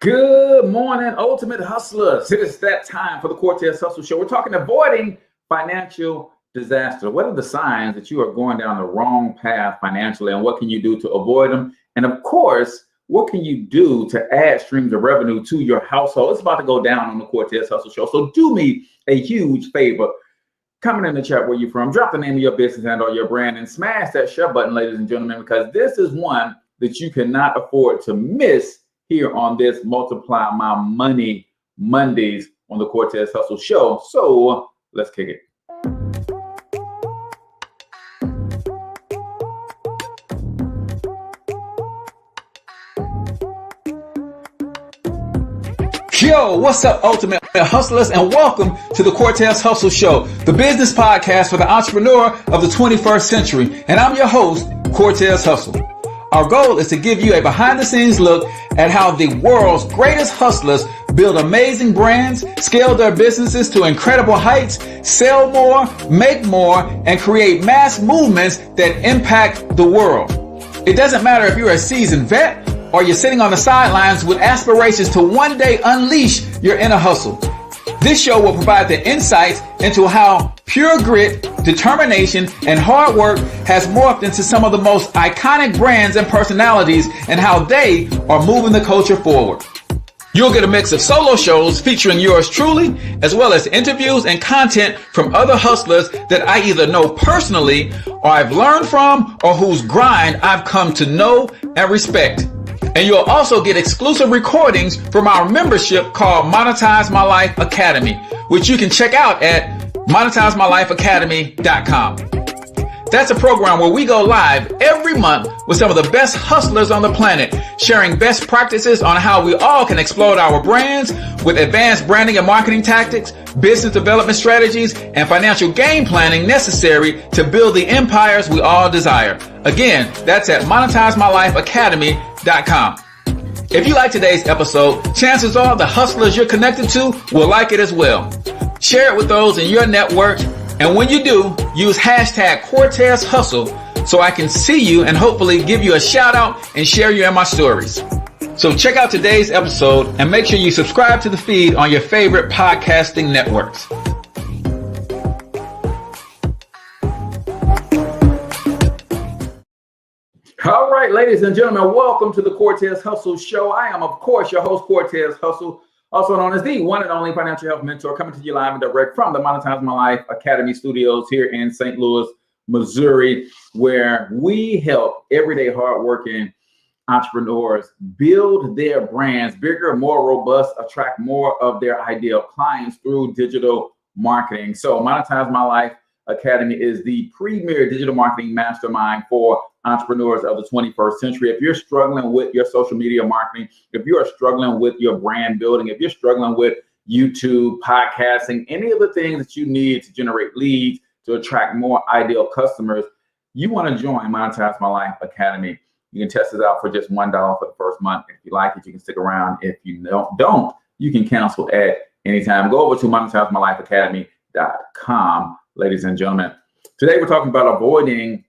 Good morning, Ultimate Hustlers. It is that time for the Cortez Hustle Show. We're talking avoiding financial disaster. What are the signs that you are going down the wrong path financially, and what can you do to avoid them? And of course, what can you do to add streams of revenue to your household? It's about to go down on the Cortez Hustle Show. So do me a huge favor. Comment in the chat where you're from, drop the name of your business and or your brand, and smash that share button, ladies and gentlemen, because this is one that you cannot afford to miss here on this Multiply My Money Mondays on the Cortez Hustle Show. So let's kick it. Yo, what's up, Ultimate Hustlers, and welcome to the Cortez Hustle Show, the business podcast for the entrepreneur of the 21st century. And I'm your host, Cortez Hustle. Our goal is to give you a behind-the-scenes look at how the world's greatest hustlers build amazing brands, scale their businesses to incredible heights, sell more, make more, and create mass movements that impact the world. It doesn't matter if you're a seasoned vet or you're sitting on the sidelines with aspirations to one day unleash your inner hustle. This show will provide the insights into how pure grit, determination, and hard work has morphed into some of the most iconic brands and personalities, and how they are moving the culture forward. You'll get a mix of solo shows featuring yours truly, as well as interviews and content from other hustlers that I either know personally, or I've learned from, or whose grind I've come to know and respect. And you'll also get exclusive recordings from our membership called Monetize My Life Academy, which you can check out at monetizemylifeacademy.com. That's a program where we go live every month with some of the best hustlers on the planet, sharing best practices on how we all can explode our brands with advanced branding and marketing tactics, business development strategies, and financial game planning necessary to build the empires we all desire. Again, that's at monetizemylifeacademy.com. If you like today's episode, chances are the hustlers you're connected to will like it as well. Share it with those in your network, and when you do, use hashtag Cortez Hustle so I can see you and hopefully give you a shout out and share you in my stories. So check out today's episode and make sure you subscribe to the feed on your favorite podcasting networks. All right, ladies and gentlemen, welcome to the Cortez Hustle Show. I am, of course, your host, Cortez Hustle, also known as the one and only financial health mentor, coming to you live and direct from the Monetize My Life Academy studios here in St. Louis, Missouri, where we help everyday hardworking entrepreneurs build their brands bigger, more robust, attract more of their ideal clients through digital marketing. So Monetize My Life Academy is the premier digital marketing mastermind for entrepreneurs of the 21st century. If you're struggling with your social media marketing, if you are struggling with your brand building, if you're struggling with YouTube, podcasting, any of the things that you need to generate leads, to attract more ideal customers, you want to join Monetize My Life Academy. You can test it out for just $1 for the first month. If you like it, you can stick around. If you don't, you can cancel at any time. Go over to monetizemylifeacademy.com, ladies and gentlemen. Today, we're talking about avoiding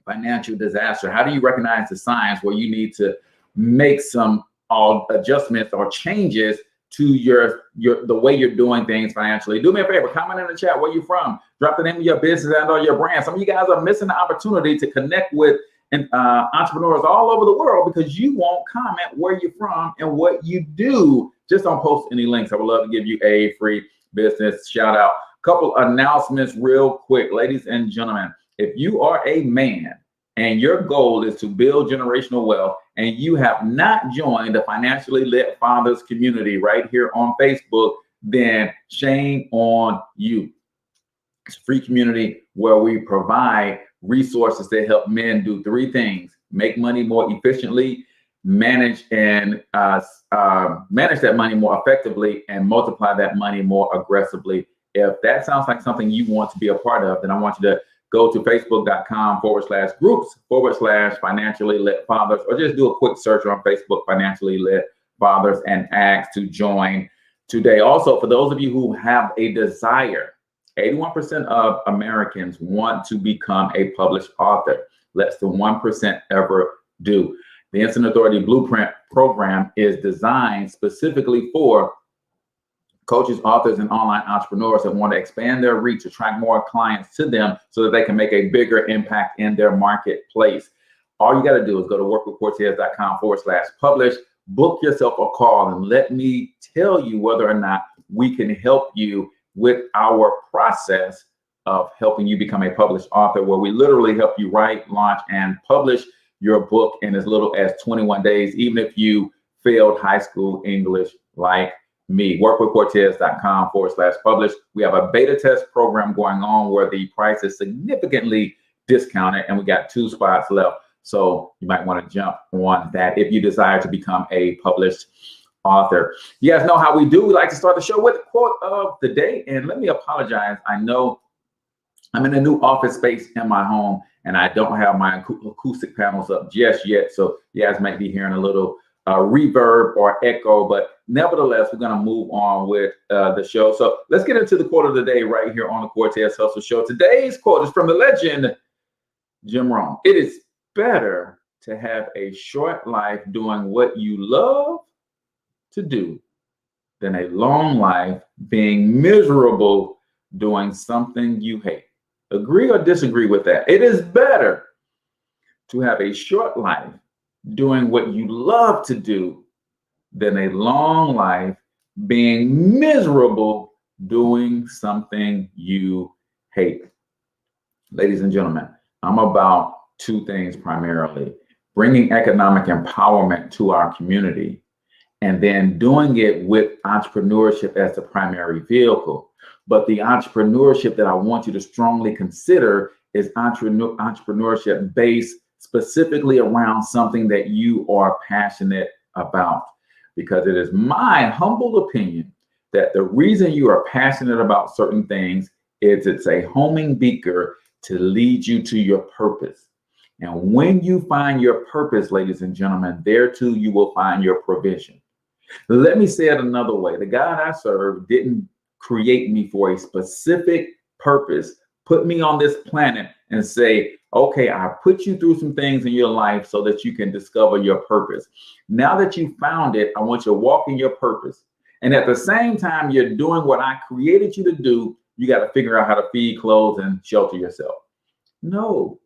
financial disaster. How do you recognize the signs where you need to make some adjustments or changes to the way you're doing things financially? Do me a favor, comment in the chat where you're from. Drop the name of your business and or your brand. Some of you guys are missing the opportunity to connect with entrepreneurs all over the world because you won't comment where you're from and what you do. Just don't post any links. I would love to give you a free business shout out. Couple announcements real quick, ladies and gentlemen. If you are a man and your goal is to build generational wealth and you have not joined the Financially Lit Fathers community right here on Facebook, then shame on you. It's a free community where we provide resources that help men do three things: make money more efficiently, manage that money more effectively, and multiply that money more aggressively. If that sounds like something you want to be a part of, then I want you to go to facebook.com/groups/financially lit fathers, or just do a quick search on Facebook, Financially Lit Fathers, and ask to join today. Also, for those of you who have a desire, 81% of Americans want to become a published author. Less than 1% ever do. The Instant Authority Blueprint program is designed specifically for coaches, authors, and online entrepreneurs that want to expand their reach, attract more clients to them so that they can make a bigger impact in their marketplace. All you got to do is go to workwithcortez.com/publish, book yourself a call, and let me tell you whether or not we can help you with our process of helping you become a published author, where we literally help you write, launch, and publish your book in as little as 21 days, even if you failed high school English like me. Workwithcortez.com/publish. We have a beta test program going on where the price is significantly discounted, and we got 2 spots left. So you might want to jump on that if you desire to become a published author. You guys know how we do. We like to start the show with a quote of the day. And let me apologize. I know I'm in a new office space in my home, and I don't have my acoustic panels up just yet. So you guys might be hearing a little reverb or echo, but nevertheless, we're going to move on with the show. So let's get into the quote of the day right here on the Cortez Hustle Show. Today's quote is from the legend Jim Rohn. It is better to have a short life doing what you love to do than a long life being miserable doing something you hate. Agree or disagree with that? It is better to have a short life doing what you love to do than a long life being miserable doing something you hate. Ladies and gentlemen, I'm about 2 things primarily: bringing economic empowerment to our community, and then doing it with entrepreneurship as the primary vehicle. But the entrepreneurship that I want you to strongly consider is entrepreneurship based specifically around something that you are passionate about. Because it is my humble opinion that the reason you are passionate about certain things is it's a homing beaker to lead you to your purpose. And when you find your purpose, ladies and gentlemen, there too you will find your provision. Let me say it another way. The God I serve didn't create me for a specific purpose, put me on this planet and say, okay, I put you through some things in your life so that you can discover your purpose. Now that you found it, I want you to walk in your purpose. And at the same time, you're doing what I created you to do. You got to figure out how to feed, clothe, and shelter yourself. No.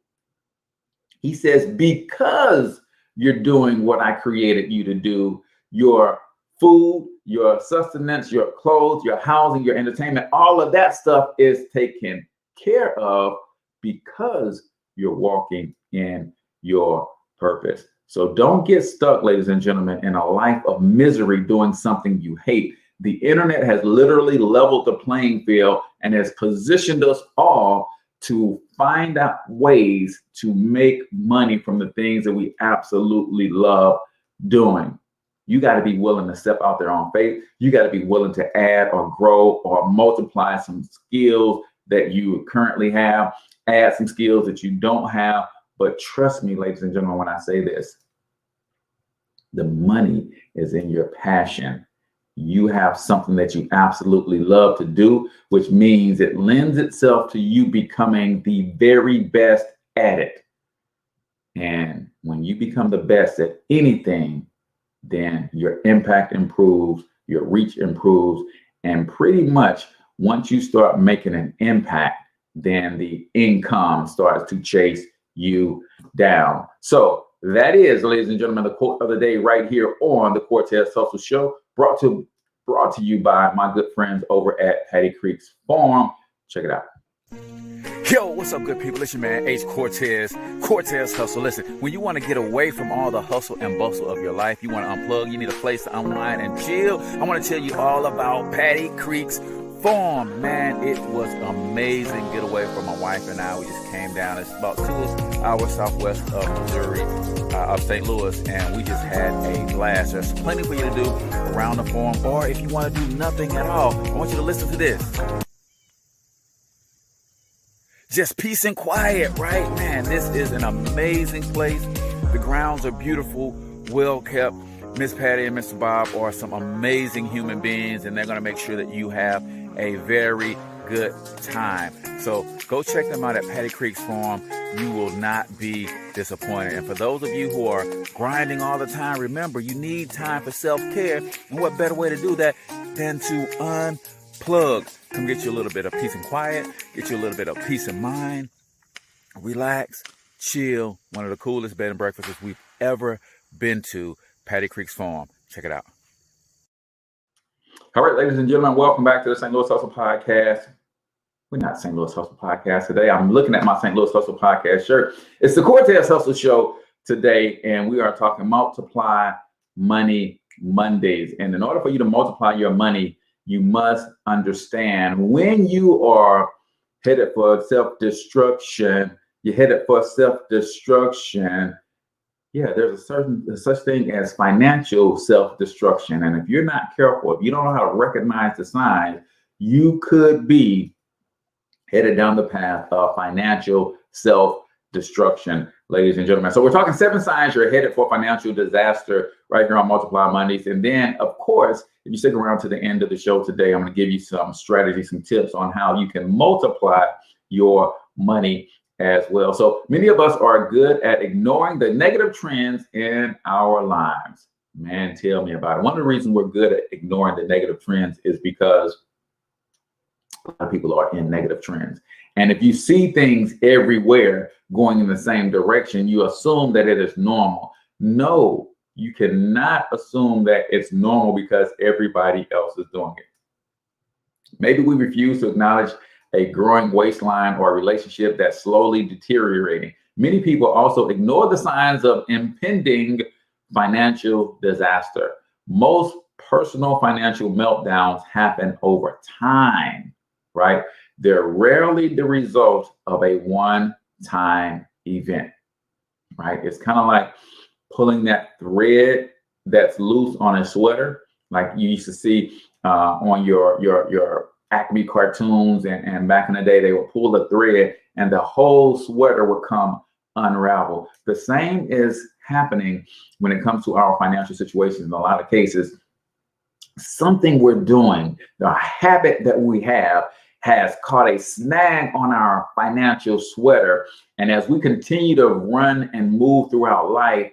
He says, because you're doing what I created you to do, your food, your sustenance, your clothes, your housing, your entertainment, all of that stuff is taken care of because you're walking in your purpose. So don't get stuck, ladies and gentlemen, in a life of misery doing something you hate. The internet has literally leveled the playing field and has positioned us all to find out ways to make money from the things that we absolutely love doing. You got to be willing to step out there on faith. You got to be willing to add or grow or multiply some skills that you currently have, add some skills that you don't have. But trust me, ladies and gentlemen, when I say this, the money is in your passion. You have something that you absolutely love to do, which means it lends itself to you becoming the very best at it. And when you become the best at anything, then your impact improves, your reach improves, and pretty much once you start making an impact, then the income starts to chase you down. So that is, ladies and gentlemen, the quote of the day right here on the Cortez Hustle Show, brought to you by my good friends over at Patty Creek's Farm. Check it out. Yo, what's up, good people? It's your man, H. Cortez Hustle. Listen, when you want to get away from all the hustle and bustle of your life, you want to unplug, you need a place to unwind and chill, I want to tell you all about Patty Creek's Farm. Man, it was amazing getaway for my wife and I. We just came down. It's about 2 hours southwest of Missouri, of St. Louis, and we just had a blast. There's plenty for you to do around the farm, or if you want to do nothing at all, I want you to listen to this. Just peace and quiet, right? Man, this is an amazing place. The grounds are beautiful, well kept. Miss Patty and Mr. Bob are some amazing human beings, and they're going to make sure that you have a very good time. So go check them out at Patty Creek's Farm. You will not be disappointed. And for those of you who are grinding all the time, remember, you need time for self-care. And what better way to do that than to unplug? Come get you a little bit of peace and quiet, get you a little bit of peace of mind, relax, chill. One of the coolest bed and breakfasts we've ever been to, Patty Creek's Farm. Check it out. All right, ladies and gentlemen, welcome back to the St. Louis Hustle Podcast. We're not St. Louis Hustle Podcast today. I'm looking at my St. Louis Hustle Podcast shirt. It's the Cortez Hustle Show today, and we are talking Multiply Money Mondays. And in order for you to multiply your money, you must understand when you are headed for self-destruction, you're headed for self-destruction. Yeah, there's such thing as financial self-destruction. And if you're not careful, if you don't know how to recognize the signs, you could be headed down the path of financial self-destruction, ladies and gentlemen. So we're talking 7 signs you're headed for financial disaster right here on Multiply Mondays. And then, of course, if you stick around to the end of the show today, I'm going to give you some strategies, some tips on how you can multiply your money as well. So many of us are good at ignoring the negative trends in our lives. Man, tell me about it. One of the reasons we're good at ignoring the negative trends is because a lot of people are in negative trends. And if you see things everywhere going in the same direction, you assume that it is normal. No, you cannot assume that it's normal because everybody else is doing it. Maybe we refuse to acknowledge a growing waistline or a relationship that's slowly deteriorating. Many people also ignore the signs of impending financial disaster. Most personal financial meltdowns happen over time, right? They're rarely the result of a one-time event, right? It's kind of like pulling that thread that's loose on a sweater, like you used to see on your Acme cartoons, and back in the day, they would pull the thread and the whole sweater would come unravel. The same is happening when it comes to our financial situations. In a lot of cases, something we're doing, the habit that we have, has caught a snag on our financial sweater. And as we continue to run and move throughout life,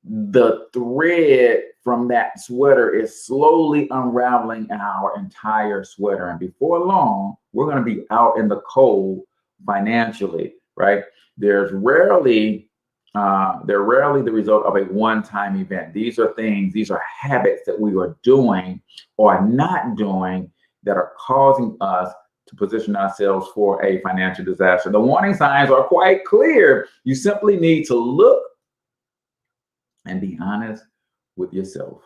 the thread from that sweater is slowly unraveling our entire sweater. And before long, we're going to be out in the cold financially, right? They're rarely the result of a one-time event. These are habits that we are doing or not doing that are causing us to position ourselves for a financial disaster. The warning signs are quite clear. You simply need to look and be honest with yourself,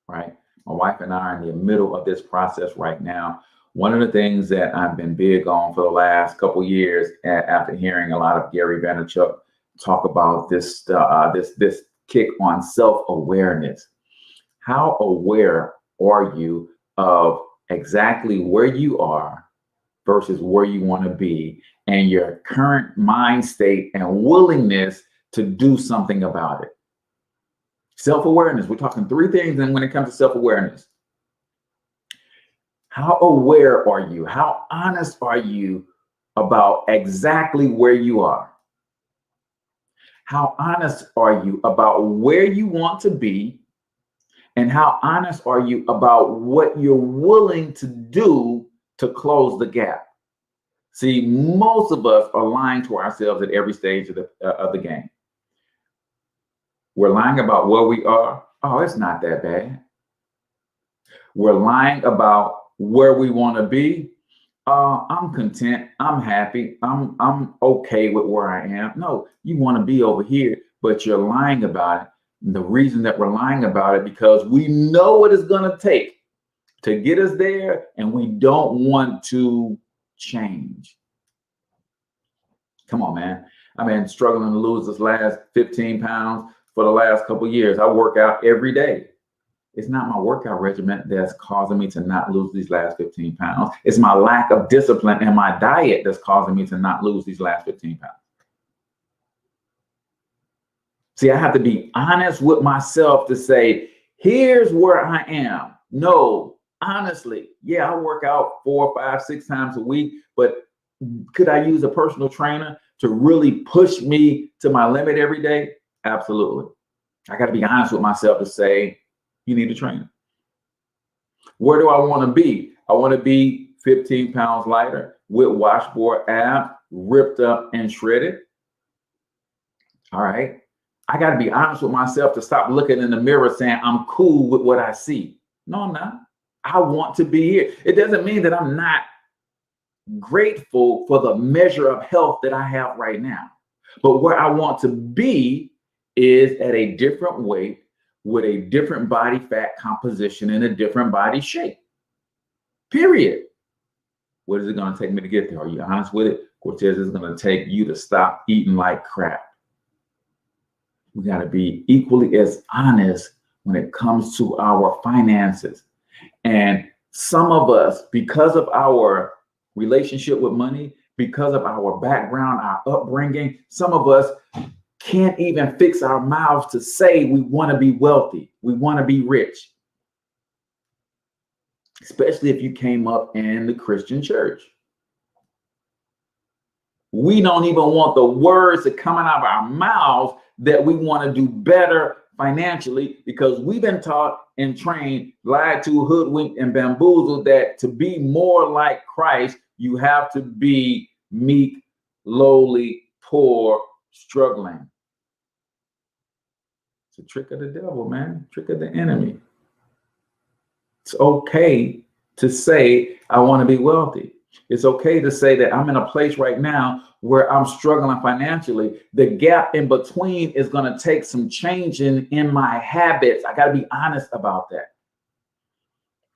right? My wife and I are in the middle of this process right now. One of the things that I've been big on for the last couple of years, after hearing a lot of Gary Vaynerchuk talk about this kick on self-awareness. How aware are you of exactly where you are versus where you want to be, and your current mind state and willingness to do something about it? Self-awareness. We're talking 3 things. And when it comes to self-awareness, how aware are you? How honest are you about exactly where you are? How honest are you about where you want to be? And how honest are you about what you're willing to do to close the gap? See, most of us are lying to ourselves at every stage of the game. We're lying about where we are. Oh, it's not that bad. We're lying about where we want to be. I'm content. I'm happy. I'm okay with where I am. No, you want to be over here, but you're lying about it. And the reason that we're lying about it because we know what it's going to take to get us there, and we don't want to change. Come on, man. I've been struggling to lose this last 15 pounds for the last couple of years. I work out every day. It's not my workout regimen that's causing me to not lose these last 15 pounds. It's my lack of discipline and my diet that's causing me to not lose these last 15 pounds. See, I have to be honest with myself to say, here's where I am. No, honestly, yeah, I work out 4, 5, 6 times a week, but could I use a personal trainer to really push me to my limit every day? Absolutely. I got to be honest with myself to say, you need a trainer. Where do I want to be? I want to be 15 pounds lighter with washboard abs, ripped up and shredded. All right. I got to be honest with myself to stop looking in the mirror saying I'm cool with what I see. No, I'm not. I want to be here. It doesn't mean that I'm not grateful for the measure of health that I have right now. But where I want to be is at a different weight with a different body fat composition and a different body shape. Period. What is it going to take me to get there? Are you honest with it? Cortez, is going to take you to stop eating like crap. We got to be equally as honest when it comes to our finances. And some of us, because of our relationship with money, because of our background, our upbringing, some of us can't even fix our mouths to say we want to be wealthy. We want to be rich. Especially if you came up in the Christian church. We don't even want the words that coming out of our mouths that we want to do better financially, because we've been taught and trained, lied to, hoodwinked, and bamboozled that to be more like Christ, you have to be meek, lowly, poor, struggling. It's a trick of the devil, man. Trick of the enemy. It's okay to say, I want to be wealthy. It's okay to say that I'm in a place right now where I'm struggling financially. The gap in between is going to take some changing in my habits. I got to be honest about that.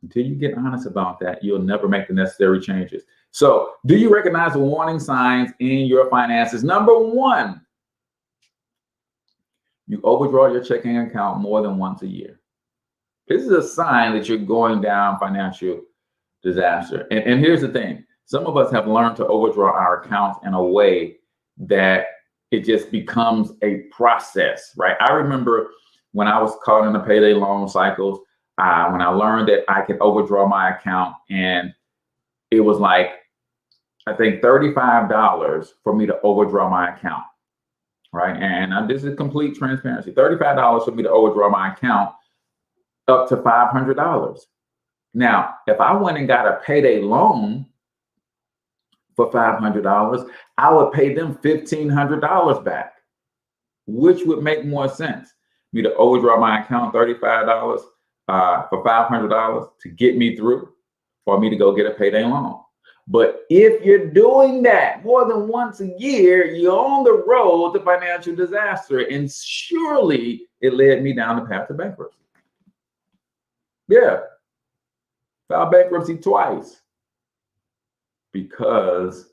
Until you get honest about that, you'll never make the necessary changes. So, do you recognize the warning signs in your finances? Number one, you overdraw your checking account more than once a year. This is a sign that you're going down financial disaster. And here's the thing. Some of us have learned to overdraw our accounts in a way that it just becomes a process, right? I remember when I was caught in the payday loan cycles, when I learned that I could overdraw my account, and it was like, I think $35 for me to overdraw my account, right? And this is complete transparency. $35 for me to overdraw my account up to $500. Now, if I went and got a payday loan for $500, I would pay them $1,500 back. Which would make more sense? Me to overdraw my account $35 for $500 to get me through, or me to go get a payday loan. But if you're doing that more than once a year, you're on the road to financial disaster. And surely it led me down the path to bankruptcy. Yeah. Filed bankruptcy twice because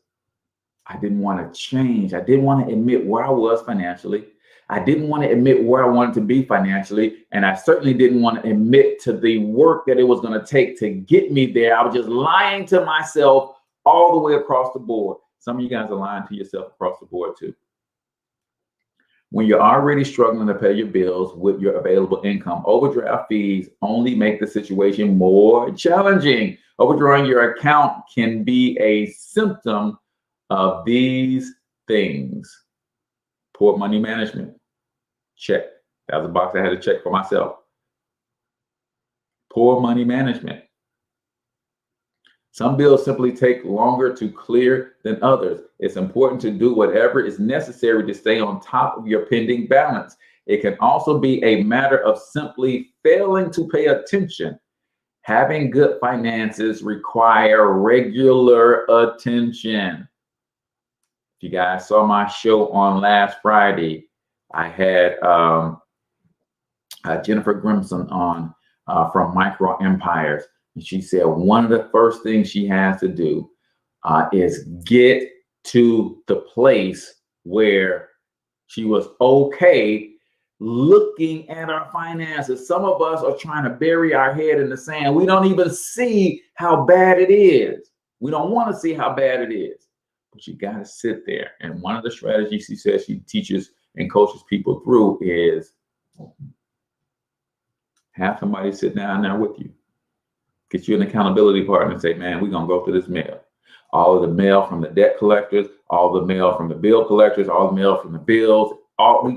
I didn't want to change. I didn't want to admit where I was financially. I didn't want to admit where I wanted to be financially. And I certainly didn't want to admit to the work that it was going to take to get me there. I was just lying to myself all the way across the board. Some of you guys are lying to yourself across the board too. When you're already struggling to pay your bills with your available income, overdraft fees only make the situation more challenging. Overdrawing your account can be a symptom of these things. Poor money management. Check. That was a box I had to check for myself. Poor money management. Some bills simply take longer to clear than others. It's important to do whatever is necessary to stay on top of your pending balance. It can also be a matter of simply failing to pay attention. Having good finances require regular attention. If you guys saw my show on last Friday, I had Jennifer Grimson on from Micro Empires. And she said one of the first things she has to do is get to the place where she was okay looking at our finances. Some of us are trying to bury our head in the sand. We don't even see how bad it is. We don't want to see how bad it is. But you got to sit there. And one of the strategies she says she teaches and coaches people through is have somebody sit down there with you. Get you an accountability partner and say, man, we're going to go through this mail. All of the mail from the debt collectors, all the mail from the bill collectors, all the mail from the bills.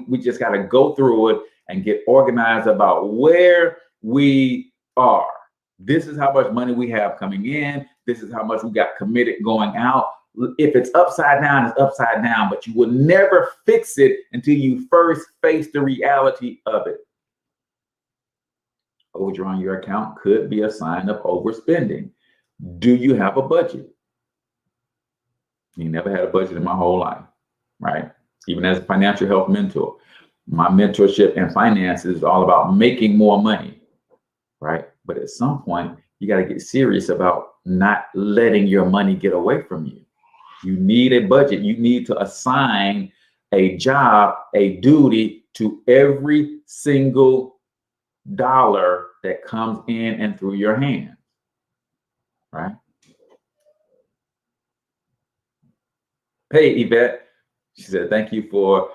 We just got to go through it and get organized about where we are. This is how much money we have coming in. This is how much we got committed going out. If it's upside down, it's upside down, but you will never fix it until you first face the reality of it. Overdrawing your account could be a sign of overspending. Do you have a budget? You never had a budget in my whole life, right? Even as a financial health mentor, my mentorship and finance is all about making more money, right? But at some point, you got to get serious about not letting your money get away from you. You need a budget. You need to assign a job, a duty to every single dollar that comes in and through your hands, right? Hey, Yvette, she said, thank you for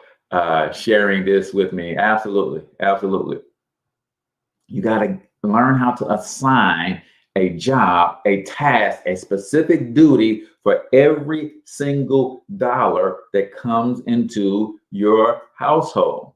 sharing this with me. Absolutely, absolutely. You got to learn how to assign a job, a task, a specific duty for every single dollar that comes into your household,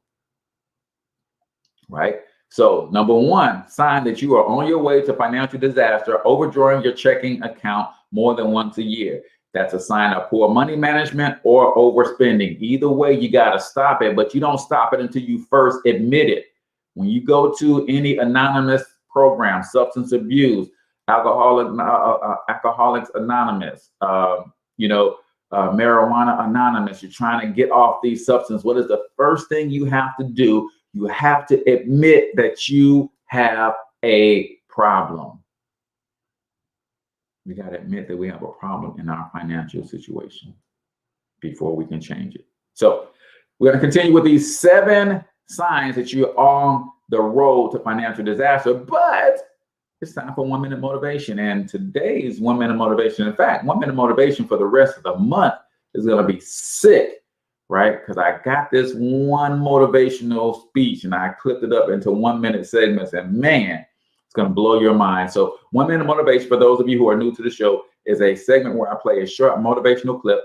right? So number one, sign that you are on your way to financial disaster, overdrawing your checking account more than once a year. That's a sign of poor money management or overspending. Either way, you got to stop it, but you don't stop it until you first admit it. When you go to any anonymous program, substance abuse, Alcoholics Anonymous, Marijuana Anonymous, you're trying to get off these substances. What is the first thing you have to do? You have to admit that you have a problem. We got to admit that we have a problem in our financial situation before we can change it. So we're going to continue with these 7 signs that you're on the road to financial disaster, but it's time for 1 minute motivation. And today's 1 minute motivation, in fact, 1 minute motivation for the rest of the month is going to be sick, right? Because I got this one motivational speech and I clipped it up into 1 minute segments, and man, it's going to blow your mind. So 1 minute motivation, for those of you who are new to the show, is a segment where I play a short motivational clip,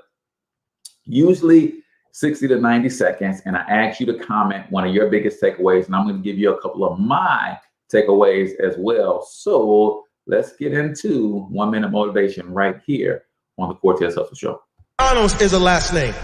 usually 60 to 90 seconds, and I ask you to comment one of your biggest takeaways, and I'm going to give you a couple of my takeaways as well. So let's get into 1 minute motivation right here on the Cortez Hustle Show. Arnold's is a last name.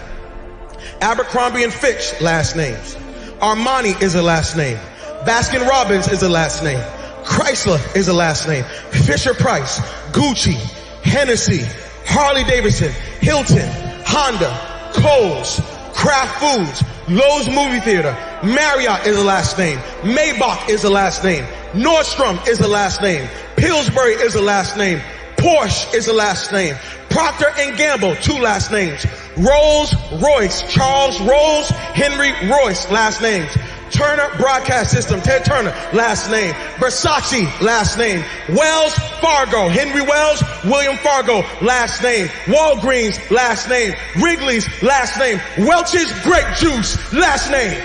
Abercrombie and Fitch, last names. Armani is a last name. Baskin Robbins is a last name. Chrysler is a last name. Fisher Price, Gucci, Hennessy, Harley Davidson, Hilton, Honda, Kohl's, Kraft Foods, Lowe's Movie Theater, Marriott is a last name. Maybach is a last name. Nordstrom is a last name. Pillsbury is a last name. Porsche is a last name. Procter & Gamble, 2 last names. Rolls Royce, Charles Rolls, Henry Royce, last names. Turner Broadcast System, Ted Turner, last name. Versace, last name. Wells Fargo, Henry Wells, William Fargo, last name. Walgreens, last name. Wrigley's, last name. Welch's Grape Juice, last name.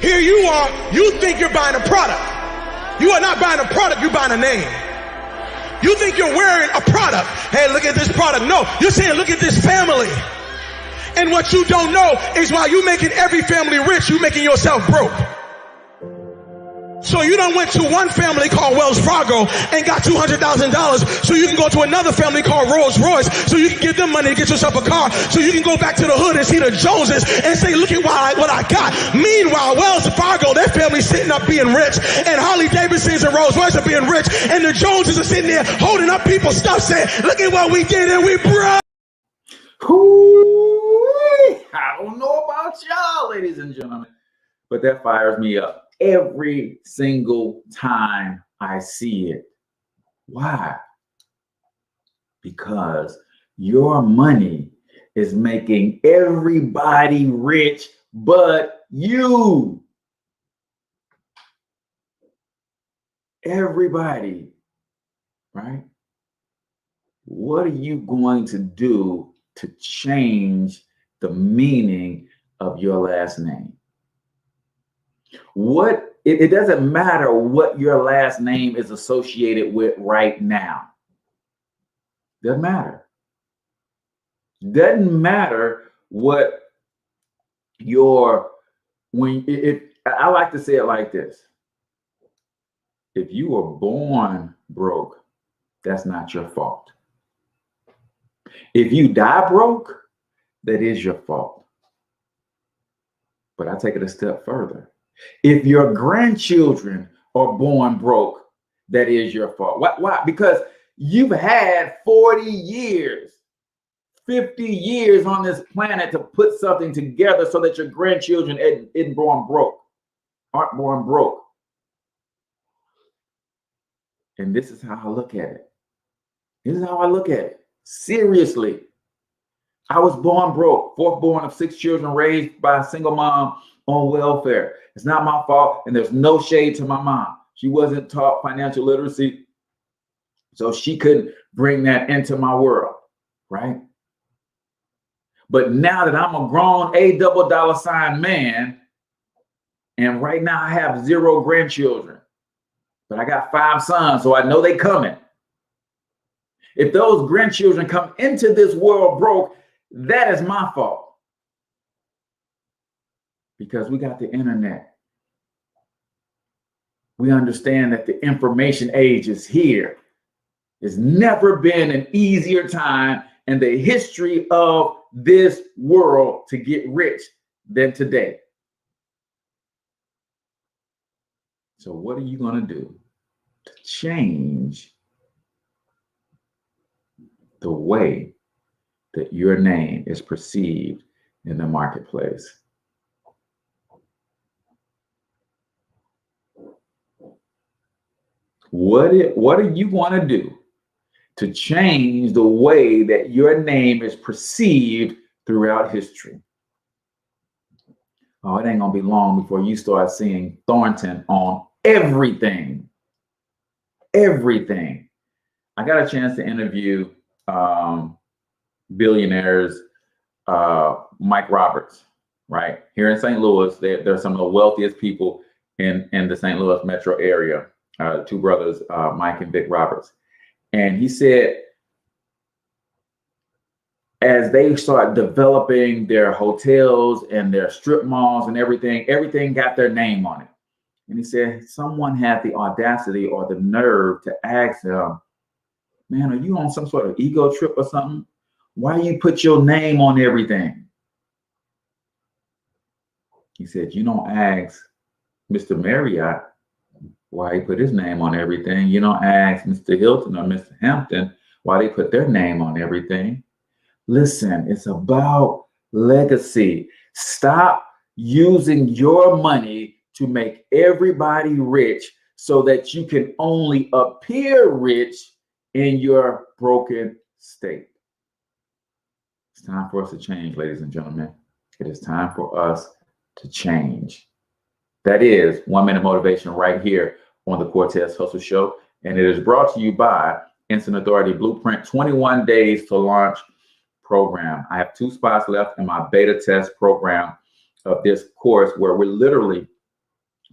Here you are, you think you're buying a product. You are not buying a product, you're buying a name. You think you're wearing a product. Hey, look at this product. No, you're saying, look at this family. And what you don't know is while you making every family rich, you making yourself broke. So you done went to one family called Wells Fargo and got $200,000 so you can go to another family called Rolls Royce so you can give them money to get yourself a car so you can go back to the hood and see the Joneses and say, look at what I got. Meanwhile, Wells Fargo, their family's sitting up being rich, and Harley Davidsons and Rolls Royce are being rich, and the Joneses are sitting there holding up people's stuff saying, look at what we did and we broke. I don't know about y'all, ladies and gentlemen, but that fires me up every single time I see it. Why? Because your money is making everybody rich but you. Everybody, right? What are you going to do to change the meaning of your last name? What it doesn't matter what your last name is associated with right now. Doesn't matter. Doesn't matter what your, I like to say it like this. If you were born broke, that's not your fault. If you die broke, that is your fault. But I take it a step further. If your grandchildren are born broke, that is your fault. Why? Because you've had 40 years, 50 years on this planet to put something together so that your grandchildren aren't born broke. And this is how I look at it. This is how I look at it. Seriously. I was born broke, fourth born of 6 children raised by a single mom on welfare. It's not my fault, and there's no shade to my mom. She wasn't taught financial literacy, so she couldn't bring that into my world, right? But now that I'm a grown $$sign man, and right now I have 0 grandchildren, but I got 5 sons, so I know they coming. If those grandchildren come into this world broke, that is my fault. Because we got the internet. We understand that the information age is here. There's never been an easier time in the history of this world to get rich than today. So what are you going to do to change the way that your name is perceived in the marketplace? What are you going to do to change the way that your name is perceived throughout history? Oh, it ain't going to be long before you start seeing Thornton on everything. Everything. I got a chance to interview billionaires, Mike Roberts, right? Here in St. Louis, they're some of the wealthiest people in the St. Louis metro area. 2 brothers, Mike and Vic Roberts. And he said, as they start developing their hotels and their strip malls and everything got their name on it. And he said, someone had the audacity or the nerve to ask him, man, are you on some sort of ego trip or something? Why you put your name on everything? He said, you don't ask Mr. Marriott why he put his name on everything. You don't ask Mr. Hilton or Mr. Hampton why they put their name on everything. Listen, it's about legacy. Stop using your money to make everybody rich so that you can only appear rich in your broken state. It's time for us to change, ladies and gentlemen. It is time for us to change. That is 1 Minute Motivation right here on the Cortez Hustle Show. And it is brought to you by Instant Authority Blueprint 21 Days to Launch program. I have 2 spots left in my beta test program of this course where we're literally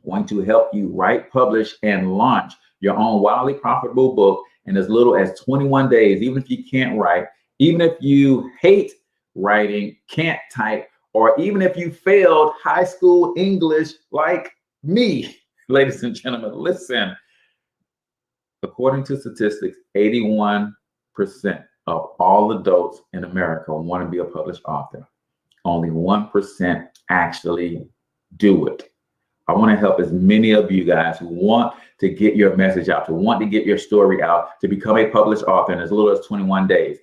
going to help you write, publish, and launch your own wildly profitable book in as little as 21 days, even if you can't write, even if you hate writing, can't type, or even if you failed high school English like me. Ladies and gentlemen, listen. According to statistics, 81% of all adults in America want to be a published author. Only 1% actually do it. I want to help as many of you guys who want to get your message out, who want to get your story out, to become a published author in as little as 21 days.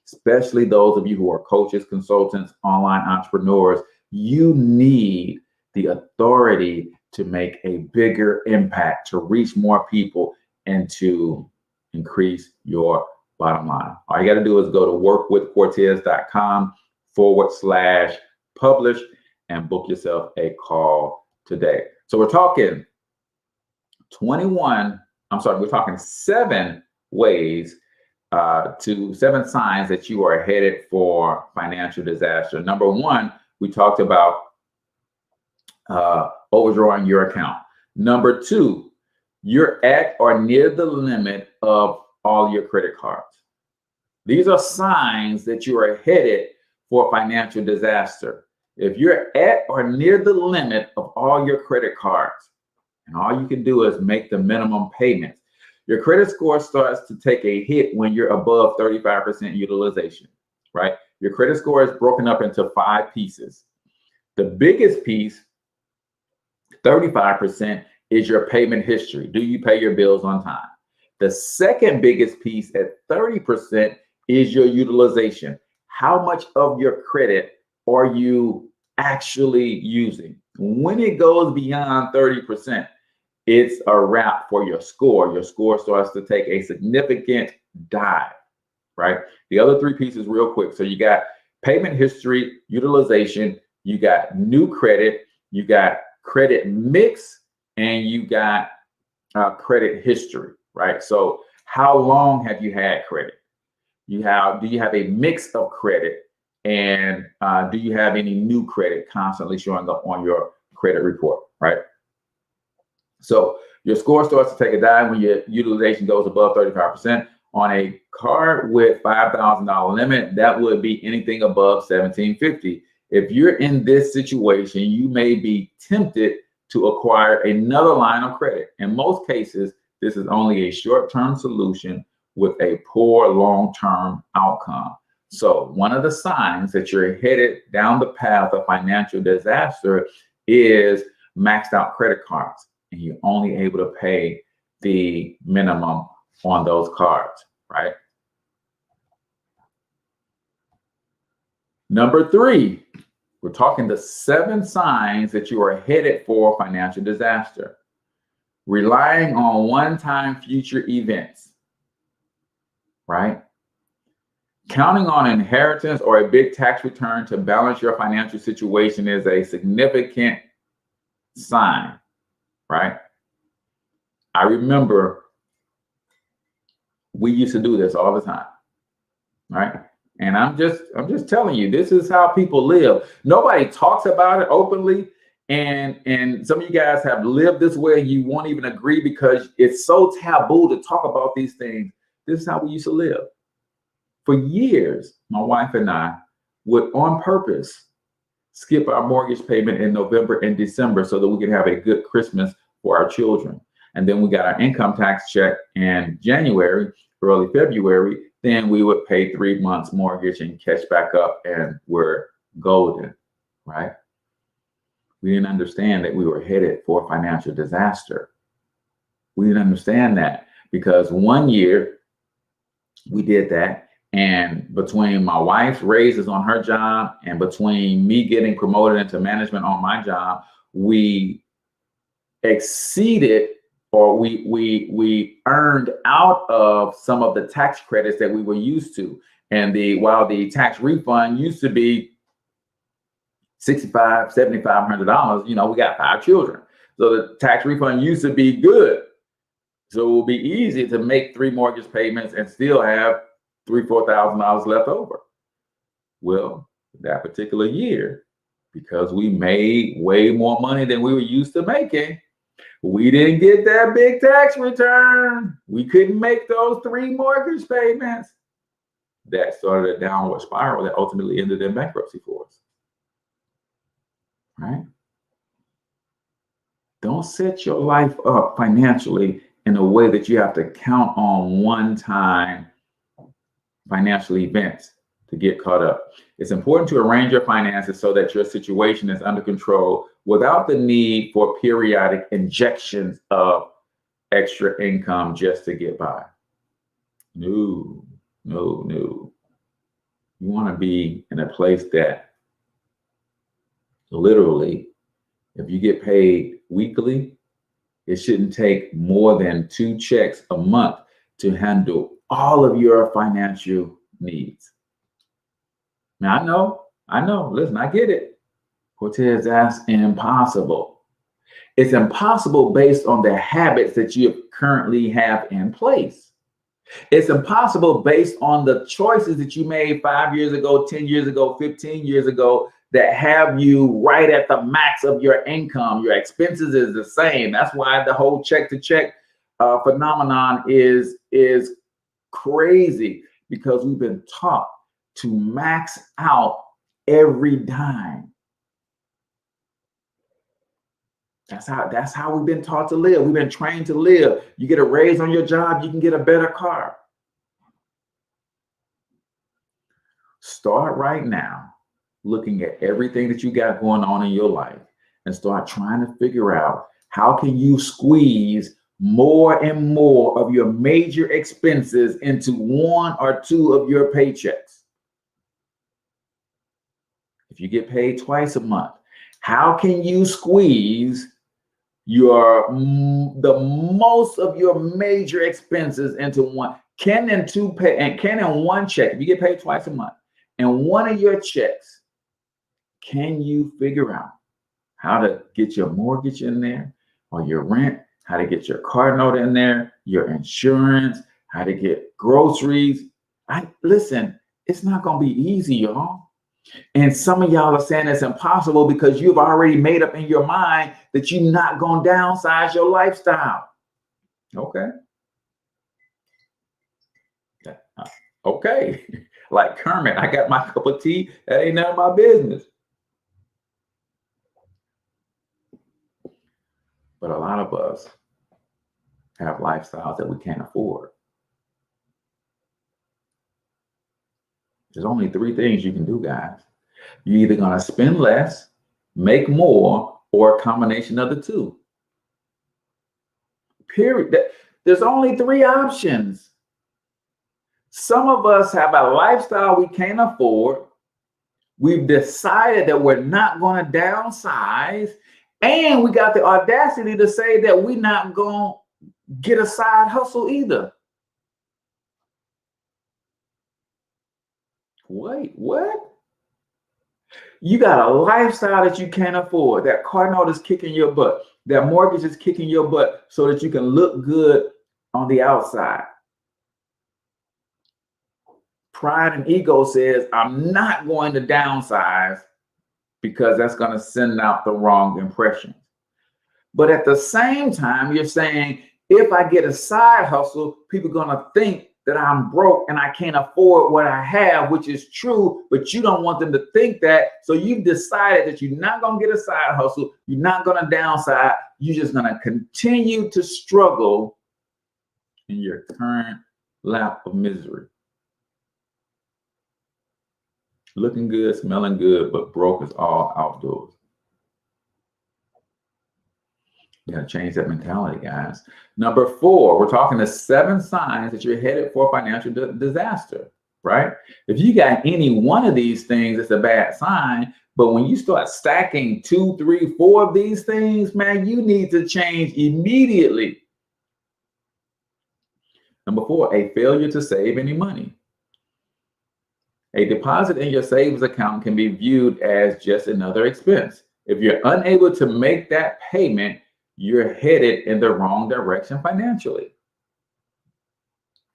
Especially those of you who are coaches, consultants, online entrepreneurs. You need the authority to make a bigger impact, to reach more people, and to increase your bottom line. All you got to do is go to workwithcortez.com/publish and book yourself a call today. So we're talking 7 ways to 7 signs that you are headed for financial disaster. Number 1, we talked about overdrawing your account. Number two, you're at or near the limit of all your credit cards. These are signs that you are headed for financial disaster. If you're at or near the limit of all your credit cards, and all you can do is make the minimum payments, your credit score starts to take a hit when you're above 35% utilization, right? Your credit score is broken up into 5 pieces. The biggest piece, 35%, is your payment history. Do you pay your bills on time? The second biggest piece at 30% is your utilization. How much of your credit are you actually using? When it goes beyond 30%, it's a wrap for your score. Your score starts to take a significant dive, right? The other 3 pieces real quick. So you got payment history, utilization, you got new credit, you got credit mix, and you got credit history, right? So how long have you had credit? Do you have a mix of credit, and do you have any new credit constantly showing up on your credit report, right? So your score starts to take a dive when your utilization goes above 35%. On a card with $5,000 limit, that would be anything above $1,750. If you're in this situation, you may be tempted to acquire another line of credit. In most cases, this is only a short-term solution with a poor long-term outcome. So one of the signs that you're headed down the path of financial disaster is maxed out credit cards, and you're only able to pay the minimum on those cards, right? Number 3, we're talking the 7 signs that you are headed for financial disaster. Relying on one-time future events, right? Counting on inheritance or a big tax return to balance your financial situation is a significant sign, right? I remember we used to do this all the time, right? And I'm just telling you, this is how people live. Nobody talks about it openly. And some of you guys have lived this way. You won't even agree because it's so taboo to talk about these things. This is how we used to live. For years, my wife and I would on purpose skip our mortgage payment in November and December so that we could have a good Christmas for our children. And then we got our income tax check in January, early February. Then we would pay 3 months mortgage and catch back up, and we're golden, right? We didn't understand that we were headed for financial disaster. We didn't understand that because one year we did that, and between my wife's raises on her job and between me getting promoted into management on my job, we exceeded, or we earned out of some of the tax credits that we were used to. And while the tax refund used to be $6,500, $7,500, you know, we got 5 children. So the tax refund used to be good. So it will be easy to make 3 mortgage payments and still have $3,000, $4,000 left over. Well, that particular year, because we made way more money than we were used to making, we didn't get that big tax return. We couldn't make those 3 mortgage payments. That started a downward spiral that ultimately ended in bankruptcy for us. Right? Don't set your life up financially in a way that you have to count on one-time financial events to get caught up. It's important to arrange your finances so that your situation is under control without the need for periodic injections of extra income just to get by. No. You want to be in a place that literally, if you get paid weekly, it shouldn't take more than 2 checks a month to handle all of your financial needs. Now, I know. Listen, I get it. Cortez, that's impossible. It's impossible based on the habits that you currently have in place. It's impossible based on the choices that you made 5 years ago, 10 years ago, 15 years ago that have you right at the max of your income. Your expenses is the same. That's why the whole check to check phenomenon is crazy, because we've been taught to max out every dime. That's how we've been taught to live. We've been trained to live. You get a raise on your job, you can get a better car. Start right now looking at everything that you got going on in your life and start trying to figure out how can you squeeze more and more of your major expenses into 1 or 2 of your paychecks. If you get paid twice a month, how can you squeeze the most of your major expenses into one? Can in one check, if you get paid twice a month, and one of your checks, can you figure out how to get your mortgage in there, or your rent, how to get your car note in there, your insurance, how to get groceries? Listen, it's not going to be easy, y'all. And some of y'all are saying it's impossible because you've already made up in your mind that you're not going to downsize your lifestyle. Okay. Okay. Like Kermit, I got my cup of tea. That ain't none of my business. But a lot of us have lifestyles that we can't afford. There's only 3 things you can do, guys. You're either going to spend less, make more, or a combination of the 2. Period. There's only 3 options. Some of us have a lifestyle we can't afford. We've decided that we're not going to downsize, and we got the audacity to say that we're not going to get a side hustle either. Wait, what? You got a lifestyle that you can't afford. That car note is kicking your butt. That mortgage is kicking your butt so that you can look good on the outside. Pride and ego says, I'm not going to downsize because that's going to send out the wrong impressions. But at the same time, you're saying, if I get a side hustle, people are going to think that I'm broke and I can't afford what I have, which is true, but you don't want them to think that. So you've decided that you're not going to get a side hustle. You're not going to downsize. You're just going to continue to struggle in your current lap of misery. Looking good, smelling good, but broke is all outdoors. You gotta change that mentality, guys. Number 4, we're talking the 7 signs that you're headed for financial disaster, right? If you got any one of these things, it's a bad sign. But when you start stacking 2, 3, 4 of these things, man, you need to change immediately. Number 4, a failure to save any money. A deposit in your savings account can be viewed as just another expense. If you're unable to make that payment, you're headed in the wrong direction financially.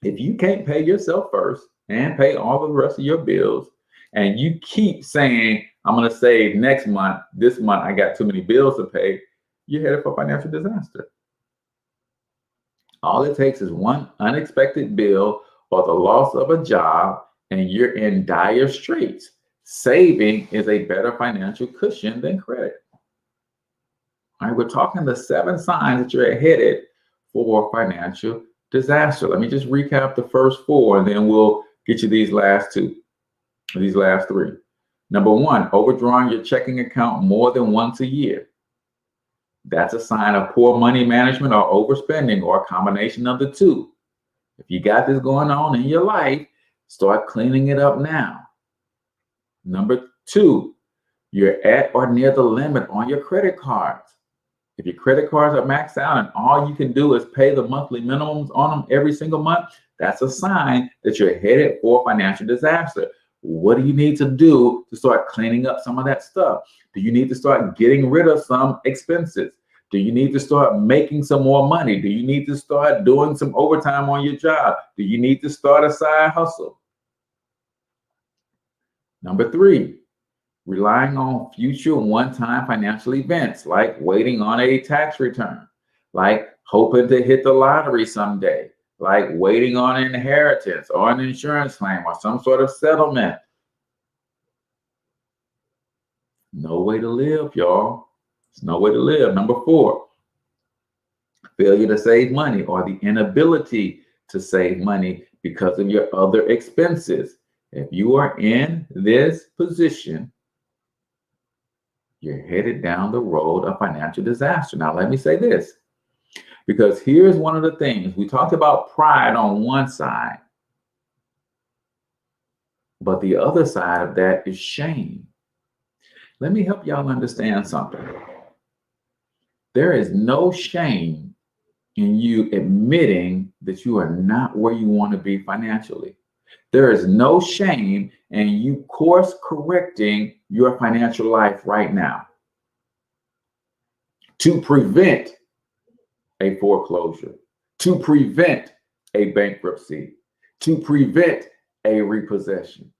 If you can't pay yourself first and pay all the rest of your bills, and you keep saying, I'm going to save next month, this month I got too many bills to pay, you're headed for financial disaster. All it takes is one unexpected bill or the loss of a job, and you're in dire straits. Saving is a better financial cushion than credit. All right, we're talking the 7 signs that you're headed for financial disaster. Let me just recap the first 4, and then we'll get you these last 2, these last 3. Number 1, overdrawing your checking account more than once a year. That's a sign of poor money management or overspending, or a combination of the 2. If you got this going on in your life, start cleaning it up now. Number 2, you're at or near the limit on your credit cards. If your credit cards are maxed out and all you can do is pay the monthly minimums on them every single month, that's a sign that you're headed for financial disaster. What do you need to do to start cleaning up some of that stuff? Do you need to start getting rid of some expenses? Do you need to start making some more money? Do you need to start doing some overtime on your job? Do you need to start a side hustle? Number 3, relying on future one-time financial events like waiting on a tax return, like hoping to hit the lottery someday, like waiting on an inheritance or an insurance claim or some sort of settlement. No way to live, y'all. It's no way to live. Number 4, failure to save money or the inability to save money because of your other expenses. If you are in this position, you're headed down the road of financial disaster. Now, let me say this, because here's one of the things. We talked about pride on one side, but the other side of that is shame. Let me help y'all understand something. There is no shame in you admitting that you are not where you want to be financially. There is no shame in you course correcting your financial life right now to prevent a foreclosure, to prevent a bankruptcy, to prevent a repossession,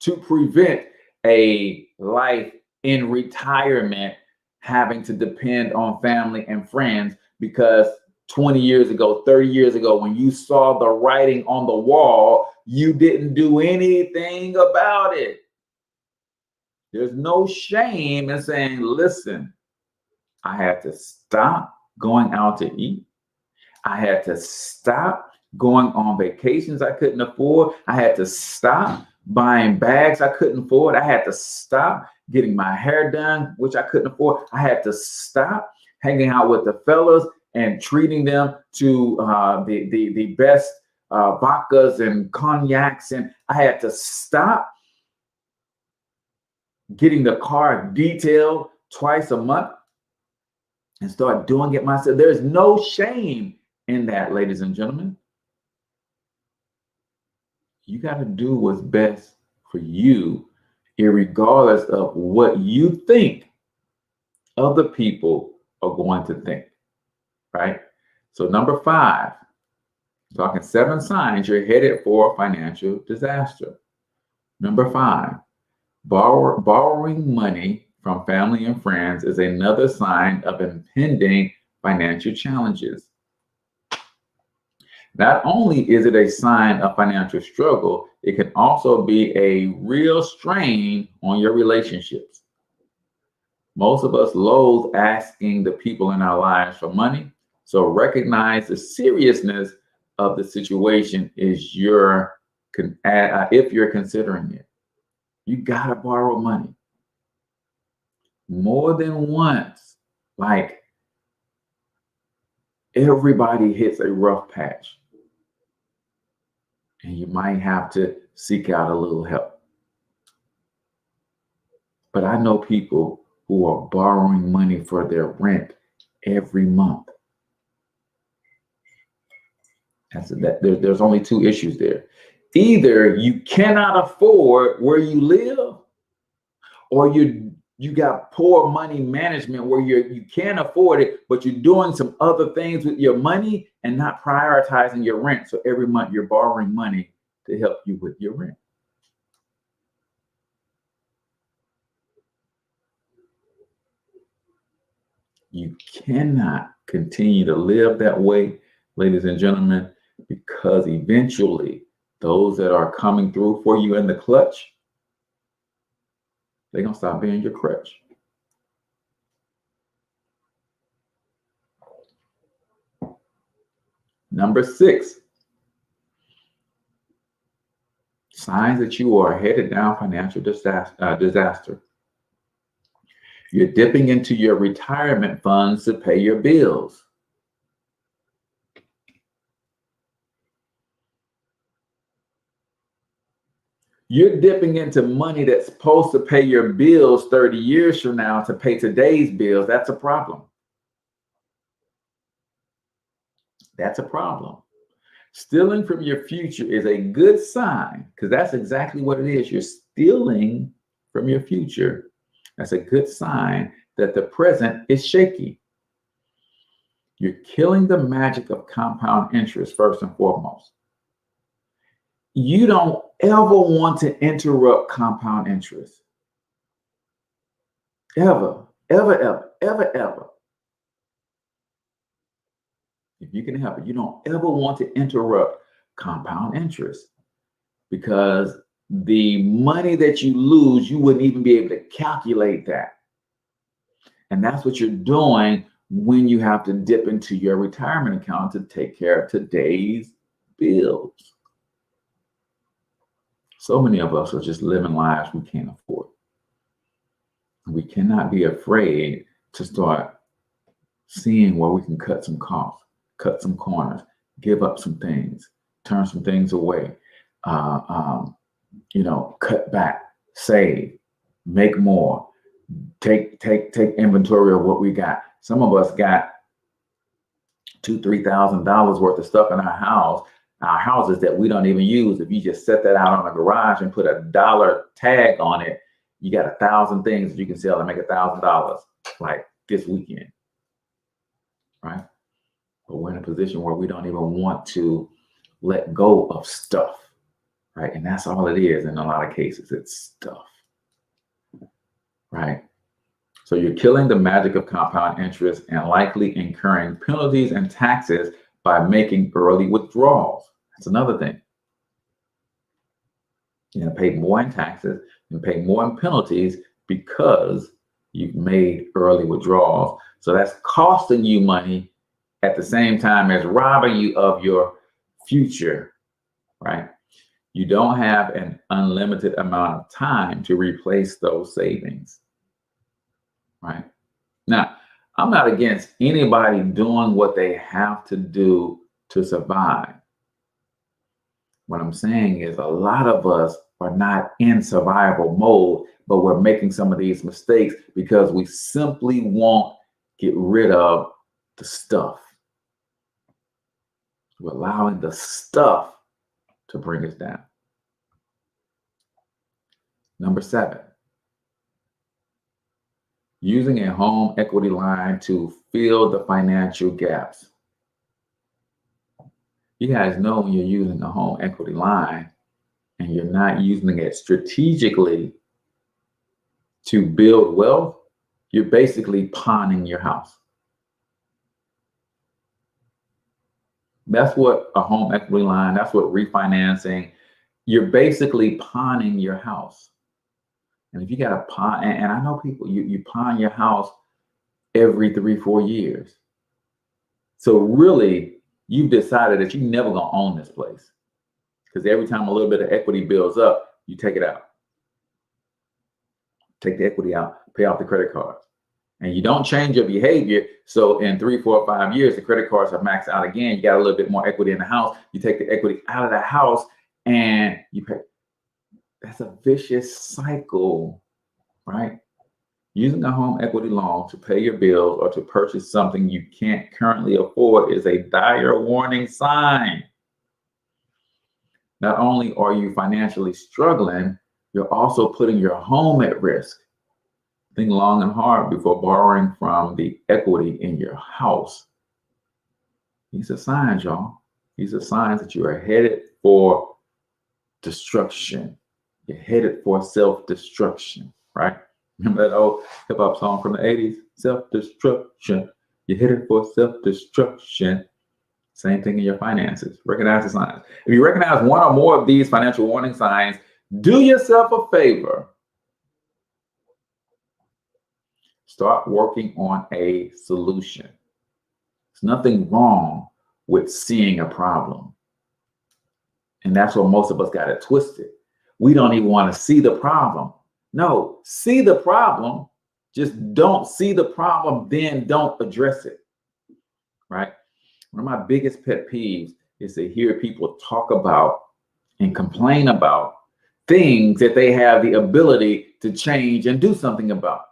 to prevent a life in retirement having to depend on family and friends because 20 years ago, 30 years ago, when you saw the writing on the wall, you didn't do anything about it. There's no shame in saying, listen, I had to stop going out to eat. I had to stop going on vacations I couldn't afford. I had to stop buying bags I couldn't afford. I had to stop getting my hair done, which I couldn't afford. I had to stop hanging out with the fellas and treating them to the best vodkas and cognacs. And I had to stop getting the car detailed twice a month and start doing it myself. There's no shame in that, ladies and gentlemen. You got to do what's best for you, irregardless of what you think other people are going to think, right? So number 5, talking 7 signs you're headed for financial disaster. Number 5, borrowing money from family and friends is another sign of impending financial challenges. Not only is it a sign of financial struggle, it can also be a real strain on your relationships. Most of us loathe asking the people in our lives for money, so recognize the seriousness of the situation if you're considering it. You gotta borrow money more than once. Like, everybody hits a rough patch, and you might have to seek out a little help. But I know people who are borrowing money for their rent every month. There's only 2 issues there. Either you cannot afford where you live, or you got poor money management where you can't afford it, but you're doing some other things with your money and not prioritizing your rent. So every month you're borrowing money to help you with your rent. You cannot continue to live that way, ladies and gentlemen, because eventually those that are coming through for you in the clutch, they're going to stop being your crutch. Number 6, signs that you are headed down financial disaster. You're dipping into your retirement funds to pay your bills. You're dipping into money that's supposed to pay your bills 30 years from now to pay today's bills. That's a problem. That's a problem. Stealing from your future is a good sign, because that's exactly what it is. You're stealing from your future. That's a good sign that the present is shaky. You're killing the magic of compound interest first and foremost. you don't ever want to interrupt compound interest. Ever, ever, ever, ever, ever. If you can help it, you don't ever want to interrupt compound interest, because the money that you lose, you wouldn't even be able to calculate that. And that's what you're doing when you have to dip into your retirement account to take care of today's bills. So many of us are just living lives we can't afford. We cannot be afraid to start seeing where we can cut some costs, cut some corners, give up some things, turn some things away, cut back, save, make more, take inventory of what we got. Some of us got $2,000-$3,000 worth of stuff in our houses that we don't even use. If you just set that out on a garage and put a dollar tag on it, you got 1,000 things that you can sell and make $1,000 like this weekend, right? But we're in a position where we don't even want to let go of stuff, right? And that's all it is in a lot of cases. It's stuff, right? So you're killing the magic of compound interest and likely incurring penalties and taxes by making early withdrawals. That's another thing. You're going to pay more in taxes and pay more in penalties because you've made early withdrawals. So that's costing you money at the same time as robbing you of your future, right? You don't have an unlimited amount of time to replace those savings, right? Now, I'm not against anybody doing what they have to do to survive. What I'm saying is a lot of us are not in survival mode, but we're making some of these mistakes because we simply won't get rid of the stuff. We're allowing the stuff to bring us down. Number 7, using a home equity line to fill the financial gaps. You guys know when you're using a home equity line and you're not using it strategically to build wealth, you're basically pawning your house. That's what a home equity line, that's what refinancing, you're basically pawning your house. And if you got to pawn, and I know people, you pawn your house every 3-4 years. So really, you've decided that you're never going to own this place. Because every time a little bit of equity builds up, you take it out. Take the equity out, pay off the credit cards. And you don't change your behavior. So in 3, 4, 5 years, the credit cards are maxed out again. You got a little bit more equity in the house. You take the equity out of the house and you pay. That's a vicious cycle, right? Using a home equity loan to pay your bills or to purchase something you can't currently afford is a dire warning sign. Not only are you financially struggling, you're also putting your home at risk. Think long and hard before borrowing from the equity in your house. These are signs, y'all. These are signs that you are headed for destruction. You're headed for self-destruction, right? Remember that old hip-hop song from the 80s? Self-destruction. You're headed for self-destruction. Same thing in your finances. Recognize the signs. If you recognize one or more of these financial warning signs, do yourself a favor. Start working on a solution. There's nothing wrong with seeing a problem. And that's where most of us got it twisted. We don't even want to see the problem. No, see the problem. Just don't see the problem, then don't address it, right? One of my biggest pet peeves is to hear people talk about and complain about things that they have the ability to change and do something about.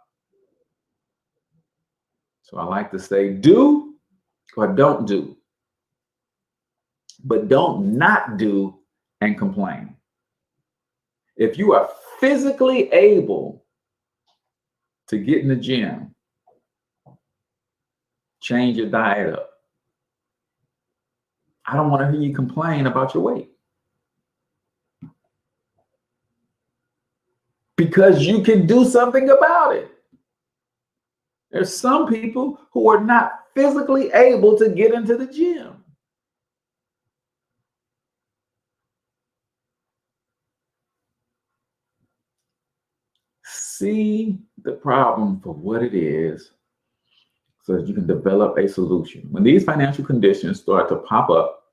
So I like to say, do or don't do, but don't not do and complain. If you are physically able to get in the gym, change your diet up. I don't want to hear you complain about your weight. because you can do something about it. There's some people who are not physically able to get into the gym. See the problem for what it is so that you can develop a solution. When these financial conditions start to pop up,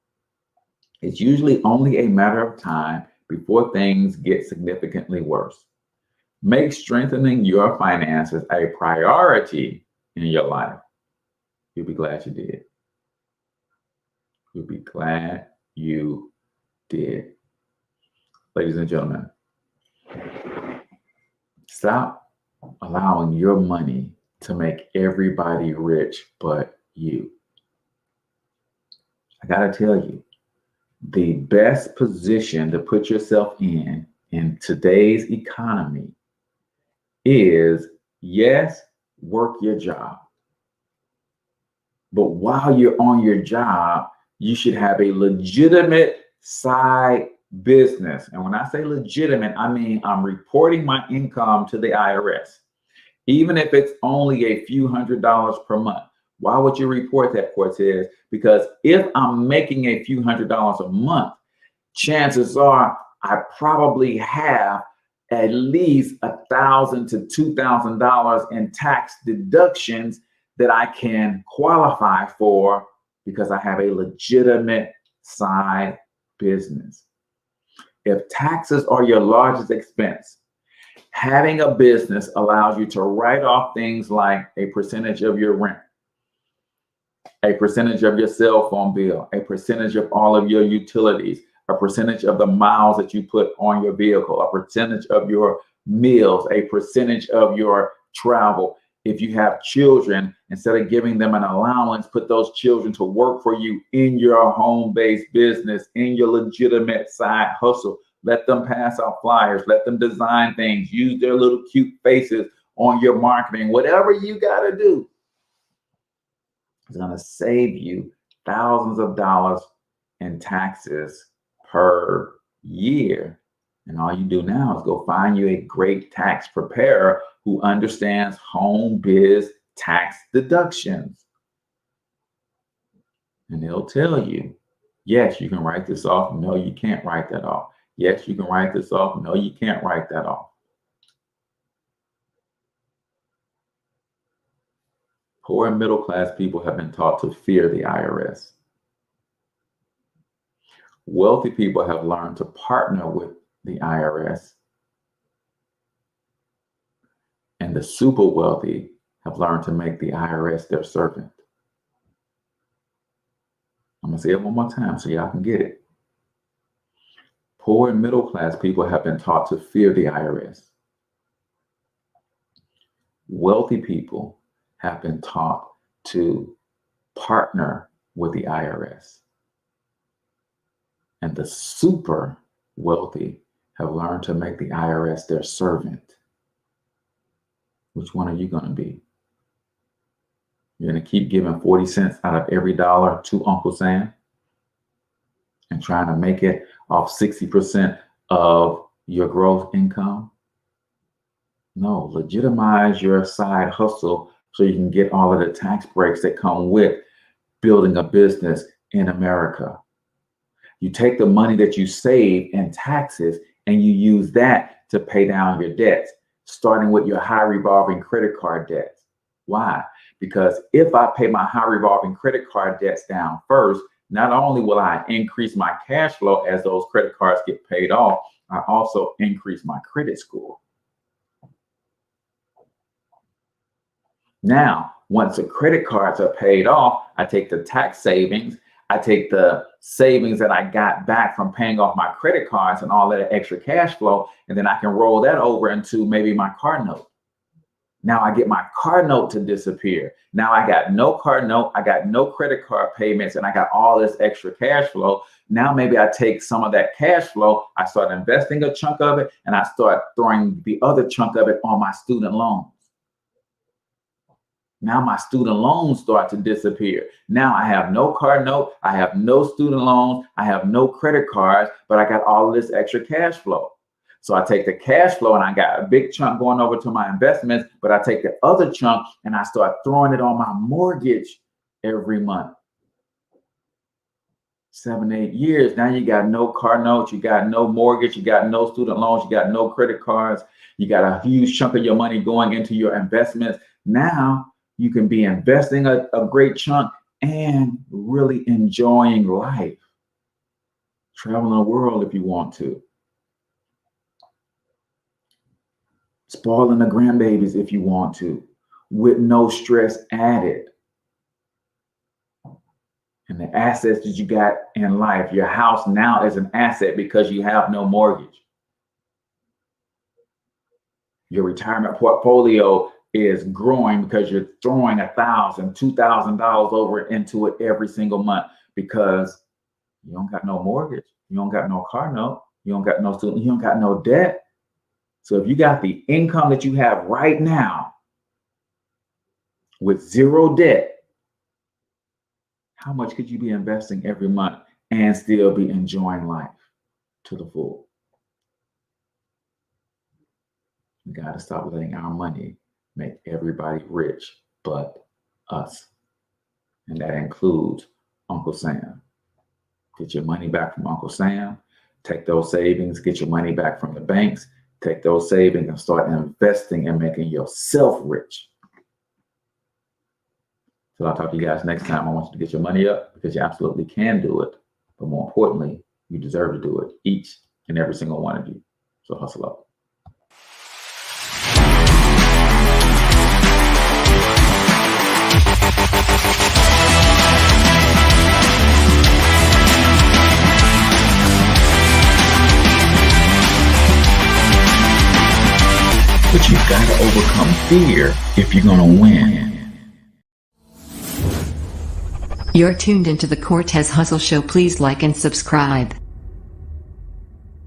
it's usually only a matter of time before things get significantly worse. Make strengthening your finances a priority in your life. You'll be glad you did. You'll be glad you did. Ladies and gentlemen, stop allowing your money to make everybody rich but you. I gotta tell you, the best position to put yourself in today's economy is, yes, work your job. But while you're on your job, you should have a legitimate side business. And when I say legitimate, I mean I'm reporting my income to the IRS. Even if it's only a few $100s per month. Why would you report that, Cortez? Because if I'm making a few $100s a month, chances are I probably have at least $1,000 to $2,000 in tax deductions that I can qualify for because I have a legitimate side business. If taxes are your largest expense, having a business allows you to write off things like a percentage of your rent, a percentage of your cell phone bill, a percentage of all of your utilities, a percentage of the miles that you put on your vehicle, a percentage of your meals, a percentage of your travel. If you have children, instead of giving them an allowance, put those children to work for you in your home-based business, in your legitimate side hustle. Let them pass out flyers, let them design things, use their little cute faces on your marketing. Whatever you got to do is going to save you thousands of dollars in taxes per year. And all you do now is go find you a great tax preparer who understands home biz tax deductions. And they'll tell you, yes, you can write this off. No, you can't write that off. Yes, you can write this off. No, you can't write that off. Poor and middle class people have been taught to fear the IRS. Wealthy people have learned to partner with the IRS. And the super wealthy have learned to make the IRS their servant. I'm going to say it one more time so y'all can get it. Poor and middle class people have been taught to fear the IRS. Wealthy people have been taught to partner with the IRS. And the super wealthy have learned to make the IRS their servant. Which one are you going to be? You're going to keep giving 40 cents out of every dollar to Uncle Sam and trying to make it off 60% of your gross income? No, legitimize your side hustle so you can get all of the tax breaks that come with building a business in America. You take the money that you save in taxes and you use that to pay down your debts, starting with your high revolving credit card debts. Why? Because if I pay my high revolving credit card debts down first, not only will I increase my cash flow as those credit cards get paid off, I also increase my credit score. Now, once the credit cards are paid off, I take the tax savings, I take the savings that I got back from paying off my credit cards and all that extra cash flow, and then I can roll that over into maybe my car note. Now I get my car note to disappear. Now I got no car note, I got no credit card payments, and I got all this extra cash flow. Now maybe I take some of that cash flow, I start investing a chunk of it, and I start throwing the other chunk of it on my student loans. Now my student loans start to disappear. Now I have no car note, I have no student loans, I have no credit cards, but I got all this extra cash flow. So I take the cash flow and I got a big chunk going over to my investments, but I take the other chunk and I start throwing it on my mortgage every month. 7, 8 years. Now you got no car notes, you got no mortgage, you got no student loans, you got no credit cards, you got a huge chunk of your money going into your investments. Now you can be investing a great chunk and really enjoying life. Traveling the world if you want to. Spoiling the grandbabies if you want to, with no stress added. And the assets that you got in life, your house now is an asset because you have no mortgage. Your retirement portfolio is growing because you're throwing $1,000, $2,000 over into it every single month because you don't got no mortgage, you don't got no car note, you don't got no student, you don't got no debt. So if you got the income that you have right now with zero debt, how much could you be investing every month and still be enjoying life to the full? We got to stop letting our money make everybody rich but us. And that includes Uncle Sam. Get your money back from Uncle Sam. Take those savings, get your money back from the banks. Take those savings and start investing and making yourself rich. So I'll talk to you guys next time. I want you to get your money up because you absolutely can do it. But more importantly, you deserve to do it, each and every single one of you. So hustle up. But you've got to overcome fear if you're going to win. You're tuned into the Cortez Hustle Show. Please like and subscribe.